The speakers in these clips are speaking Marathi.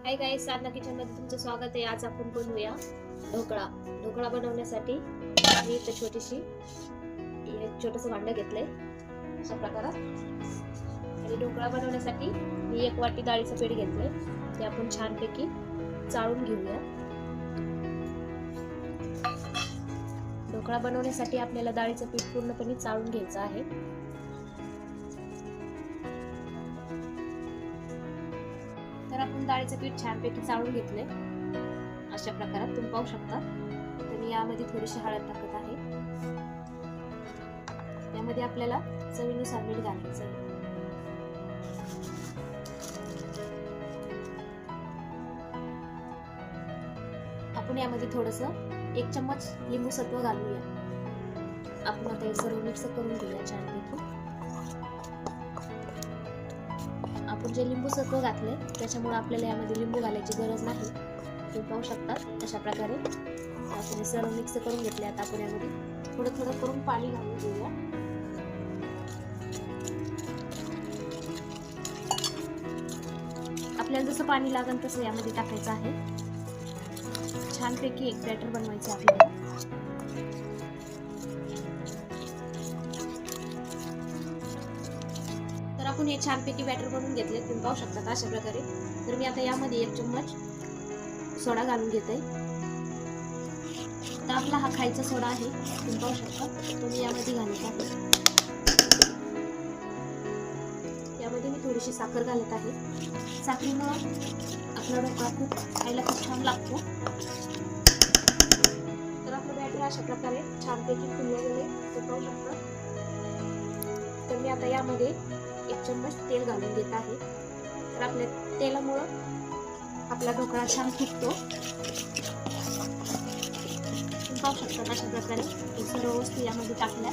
हाय गाईस, साधना किचन मध्ये तुमचं स्वागत आहे। आज आपण बनवूया ढोकळा। ढोकळा बनवण्यासाठी मी एक छोटीशी एक छोटंसं भांडं घेतलंय अशा प्रकारात। आणि ढोकळा बनवण्यासाठी मी एक वाटी डाळीचं पीठ घेतलंय, ते आपण छानपैकी चाळून घेऊया। ढोकळा बनवण्यासाठी आपल्याला डाळीचं पीठ पूर्णपणे चाळून घ्यायचं आहे। तर आपण डाळीचं पीठ छानपैकी चाळून घेतले अशा प्रकारात तुम्ही पाहू शकता। तर मी यामध्ये थोडीशी हळद टाकत आहे। यामध्ये आपल्याला चवीनुसार मीठ घालायचं आहे। आपण यामध्ये थोडंसं 1 चम्मच लिंबू सत्व घालूया। आपण आता हे सर्व मिक्स करून घेऊया छानपैकी। आपण जे लिंबू सत्व घातले त्याच्यामुळे आपल्याला यामध्ये लिंबू घालायची गरज नाही। तुम्ही पाहू शकता अशा प्रकारे आपण सर्व मिक्स करून घेतले। आता आपण यामध्ये थोडं थोडं करून पाणी घालून घेऊया। आपल्याला जसं पाणी लागेल तसं यामध्ये टाकायचं आहे। छानपैकी एक बॅटर बनवायचं आपल्याला। तर आपण हे छानपैकी बॅटर बनवून घेतले, तुम्ही पाहू शकता अशा प्रकारे। तर मी आता यामध्ये 1 चम्मच सोडा घालून घेते। तर आपला हा खायचा सोडा आहे, तुम्ही पाहू शकता, तो मी यामध्ये घालत आहे। यामध्ये मी थोडीशी साखर घालत आहे। साखरेमुळे आपला ढोकळा खूप खायला खूप छान लागतो। तर आपलं बॅटर अशा प्रकारे छानपैकी फुलले गेले, तुम्ही पाहू शकता। तर मी आता यामध्ये 1 चम्मच तेल घालून घेत आहे। तर आपल्या तेलामुळे आपला ढोकळा छान फुगतो। तुम्ही पाहू शकता अशा प्रकारे सर्व वस्तू यामध्ये टाकल्या,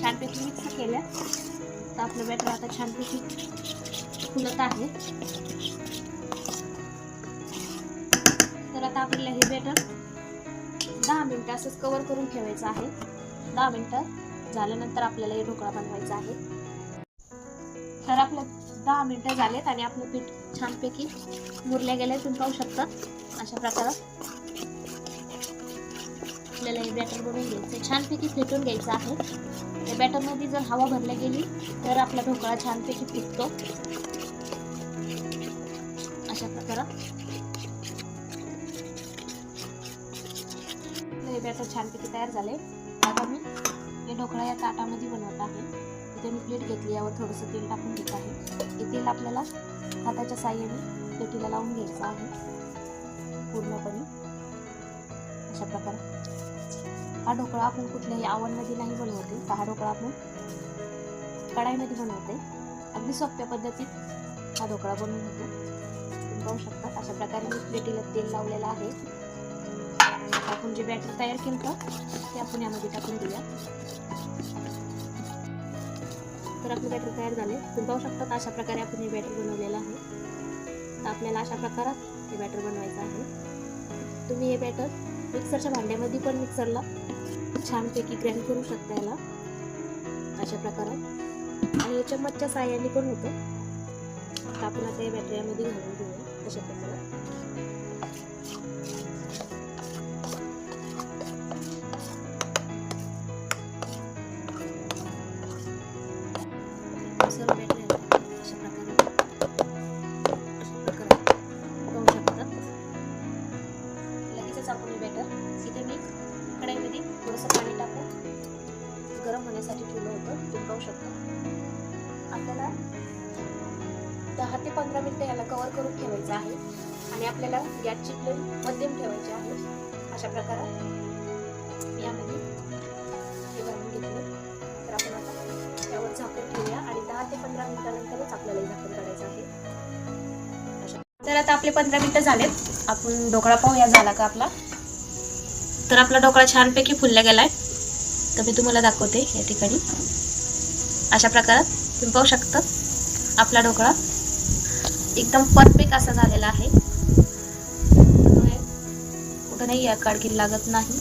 छानपैकी मिक्स केल्या। तर आपलं बॅटर आता छानपैकी फुलत आहे। तर आता आपल्याला हे बॅटर 10 मिनिटं असंच कव्हर करून ठेवायचं आहे। 10 मिनिटं झाल्यानंतर आपल्याला हे ढोकळा बनवायचा आहे। तर आपलं 10 मिनिटं झालेत आणि आपलं पीठ छानपैकी मुरले गेले, तुम्ही पाहू शकता अशा प्रकारे। आपल्याला हे बॅटर बनवून घ्यायचं, छानपैकी फेटून घ्यायचं आहे। या बॅटर मध्ये जर हवा भरल्या गेली तर आपला ढोकळा छानपैकी फुगतो अशा प्रकारे। हे बॅटर छानपैकी तयार झाले। आता मी हे ढोकळा या ताटामध्ये बनवत आहे। इथे मी प्लेट घेतली, यावर थोडंसं तेल टाकून घेत आहे। हे तेल आपल्याला हाताच्या साहाय्याने प्लेटीला लावून घ्यायचं आहे पूर्णपणे अशा प्रकारे। हा ढोकळा आपण कुठल्याही आवनमध्ये नाही बनवते, तर हा ढोकळा आपण कढाईमध्ये बनवते। अगदी सोप्या पद्धतीत हा ढोकळा बनवून होतो, तुम्ही पाहू शकता अशा प्रकारे। मी प्लेटीला तेल लावलेलं आहे। आपण जे बॅटर तयार केलं ते आपण यामध्ये टाकून देऊया। तर आपले बॅटर तयार झाले, तुम्ही पाहू शकता अशा प्रकारे आपण हे बॅटर बनवलेलं आहे। तर आपल्याला अशा प्रकारात हे बॅटर बनवायचं आहे। तुम्ही हे बॅटर मिक्सरच्या भांड्यामध्ये पण मिक्सरला छानपैकी ग्राइंड करू शकता याला अशा प्रकारे, आणि चम्मचच्या साहाय्याने पण होतं। तर आपण आता हे बॅटर यामध्ये घालून घेऊया अशा प्रकारे। सर्व बॅटर अशा प्रकारे पाहू शकता। लगेचच आपण हे बॅटर इथे मी कढईमध्ये थोडंसं पाणी टाकून गरम होण्यासाठी ठेवलं होतं, तुम्ही पाहू शकता। आपल्याला 10 ते 15 मिनिटं याला कव्हर करून ठेवायचं आहे आणि आपल्याला गॅसची फ्लेम मध्यम ठेवायची आहे अशा प्रकारे। यामध्ये हे घालून घेतलं, तर आपण आता यावर झाकण ठेवूया आणि 10 ते 15 मिनिटानंतरच आपल्याला झाकण काढायचं आहे। तर आता आपले 15 मिनिटं झालेत। आपण ढोकळा पाहूया झाला का आपला। तर आपला ढोकळा छानपैकी फुलला गेलाय। तर मी तुम्हाला दाखवते या ठिकाणी अशा प्रकारे। तुम्ही पाहू शकता आपला ढोकळा एकदम परफेक्ट असा झालेला आहे। कुठं नाही काडकीन लागत नाही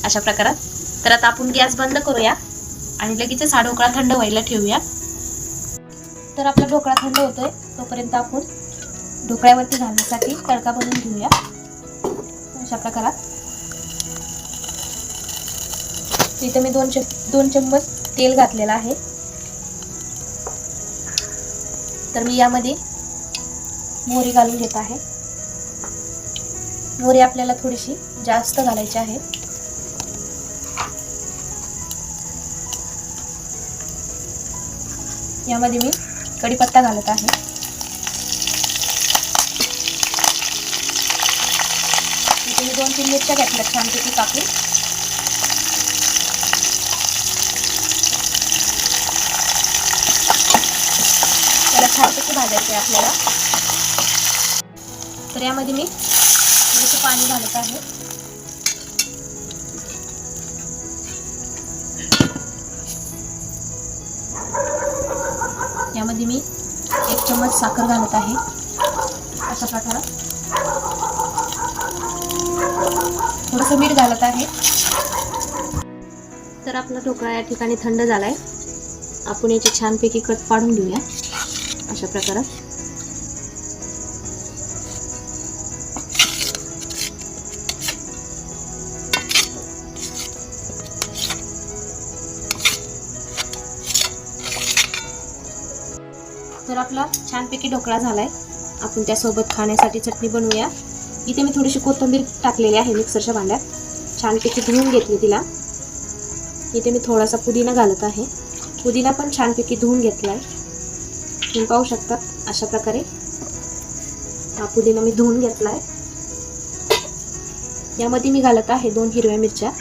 अशा प्रकारे। तर आता आपण गॅस बंद करूया आणि लगेचच हा ढोकळा थंड व्हायला ठेवूया। तर आपला ढोकळा थंड होतोय, तोपर्यंत आपण ढोकळ्यावरती घालण्यासाठी तडका बनवून घेऊया अशा प्रकारात. इथं मी दोन चम्मच तेल घातलेलं आहे. तर मी यामध्ये मोहरी घालून घेत आहे. मोहरी आपल्याला थोडीशी जास्त घालायची आहे. यामध्ये मी कढीपत्ता घालत आहे. इथे मी 2-3 मिरच्या घेतल्या छानपैकी कापून. त्याला छानपैकी भाजायचे आपल्याला. तर यामध्ये मी थोडंसं पाणी घालत आहे. यामध्ये मी 1 चम्मच साखर घालत आहे अशा प्रकारे. थोडंसं मीठ घालत आहे. तर आपला ढोकळा या ठिकाणी थंड झालाय. आपण याची छानपैकी कट पाडून घेऊया अशा प्रकारे. तर आपला छानपैकी ढोकळा झालाय. आपण त्यासोबत खाण्यासाठी चटणी बनवूया. इथे मी थोडीशी कोथिंबीर टाकलेली आहे मिक्सरच्या भांड्यात. छानपैकी धुवून घेतली तिला. इथे मी थोडासा पुदिना घालत आहे. पुदिना पण छानपैकी धुवून घेतलाय. तुम्ही पाहू शकता अशा प्रकारे हा पुदिना मी धुवून घेतलाय. यामध्ये मी घालत आहे 2 हिरव्या मिरच्या,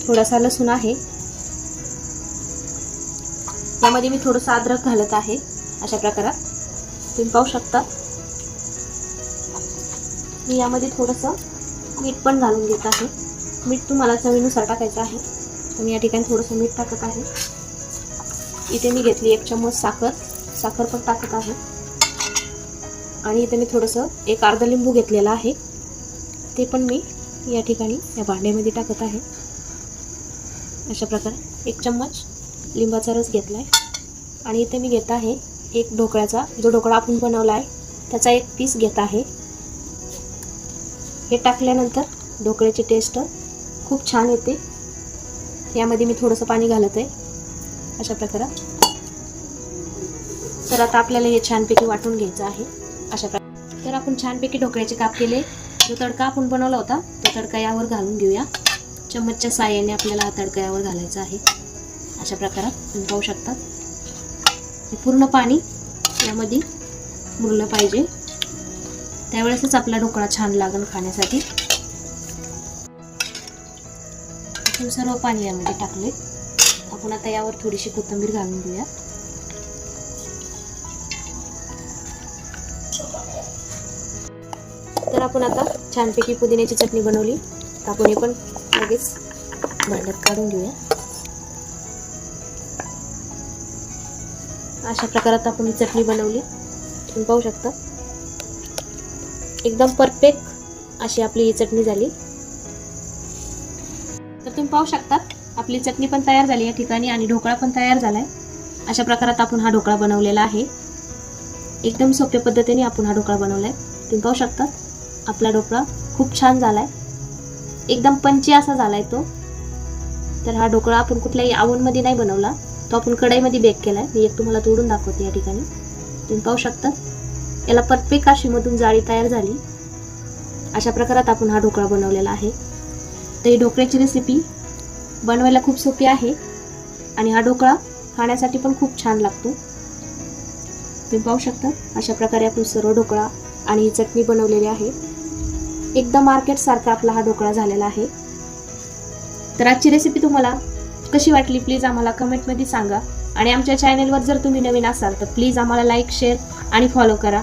थोडासा लसूण आहे. यामध्ये मी थोडंसं अद्रक घालत आहे अशा प्रकारात. तुम्ही पाहू शकता. मी यामध्ये थोडंसं मीठ पण घालून घेत आहे. मीठ तुम्हाला चवीनुसार टाकायचं आहे. तर मी या ठिकाणी थोडंसं मीठ टाकत आहे. इथे मी घेतली 1 चम्मच साखर पण टाकत आहे. आणि इथे मी थोडंसं एक अर्धा लिंबू घेतलेला आहे. ते पण मी या ठिकाणी या भांड्यामध्ये टाकत आहे अशा प्रकारे. 1 चम्मच लिंबाचा रस घेतला आहे. आणि इथे मी घेत आहे एक ढोकळ्याचा, जो ढोकळा आपण बनवला आहे त्याचा 1 पीस घेत आहे. हे टाकल्यानंतर ढोकळ्याची टेस्ट खूप छान येते. यामध्ये मी थोडंसं पाणी घालत आहे अशा प्रकारे. तर आता आपल्याला हे छानपैकी वाटून घ्यायचं आहे अशा प्रकारे. तर आपण छानपैकी ढोकळ्याचे काप केले. जो तडका आपण बनवला होता तो तडका यावर घालून घेऊया. चम्मचच्या साहाय्याने आपल्याला हा तडका यावर घालायचा आहे अशा प्रकारात. तुम्ही पाहू शकता पूर्ण पाणी यामध्ये मुरलं पाहिजे. त्यावेळेसच आपला ढोकळा छान लागेल खाण्यासाठी. आपण सर्व पाणी यामध्ये टाकले. आपण आता यावर थोडीशी कोथिंबीर घालून घेऊया. तर आपण आता छानपैकी पुदिन्याची चटणी बनवली. आपण हे पण लगेच भांड्यात काढून घेऊया. अशा प्रकारात आपण ही चटणी बनवली. तुम्ही पाहू शकता एकदम परफेक्ट अशी आपली ही चटणी झाली. तर तुम्ही पाहू शकता आपली चटणी पण तयार झाली या ठिकाणी आणि ढोकळा पण तयार झालाय. अशा प्रकारात आपण हा ढोकळा बनवलेला आहे. एकदम सोप्या पद्धतीने आपण हा ढोकळा बनवलाय. तुम्ही पाहू शकता आपला ढोकळा खूप छान झालाय. एकदम पंची असा झालाय तो. तर हा ढोकळा आपण कुठल्याही ओव्हनमध्ये नाही बनवला, तो आपण कढईमध्ये बेक केलाय. मी एक तुम्हाला तोडून दाखवते या ठिकाणी. तुम्ही पाहू शकता याला परफेक्ट अशी मधून जाळी तयार झाली. अशा प्रकारात आपण हा ढोकळा बनवलेला आहे. तर ही ढोकळ्याची रेसिपी बनवायला खूप सोपी आहे आणि हा ढोकळा खाण्यासाठी पण खूप छान लागतो. तुम्ही पाहू शकता अशा प्रकारे आपण सर्व ढोकळा आणि ही चटणी बनवलेली आहे. एकदम मार्केटसारखा आपला हा ढोकळा झालेला आहे. तर आजची रेसिपी तुम्हाला कशी वाटली प्लीज आम्हाला कमेंटमध्ये सांगा. आणि आमच्या चॅनलवर जर तुम्ही नवीन असाल तर प्लीज आम्हाला लाईक, शेअर आणि फॉलो करा.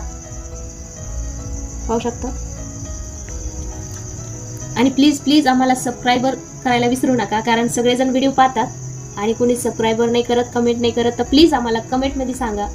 पाहू शकता. आणि प्लीज आम्हाला सबस्क्रायबर करायला विसरू नका, कारण सगळेजण व्हिडिओ पाहतात आणि कोणी सबस्क्रायबर नाही करत, कमेंट नाही करत. तर प्लीज आम्हाला कमेंटमध्ये सांगा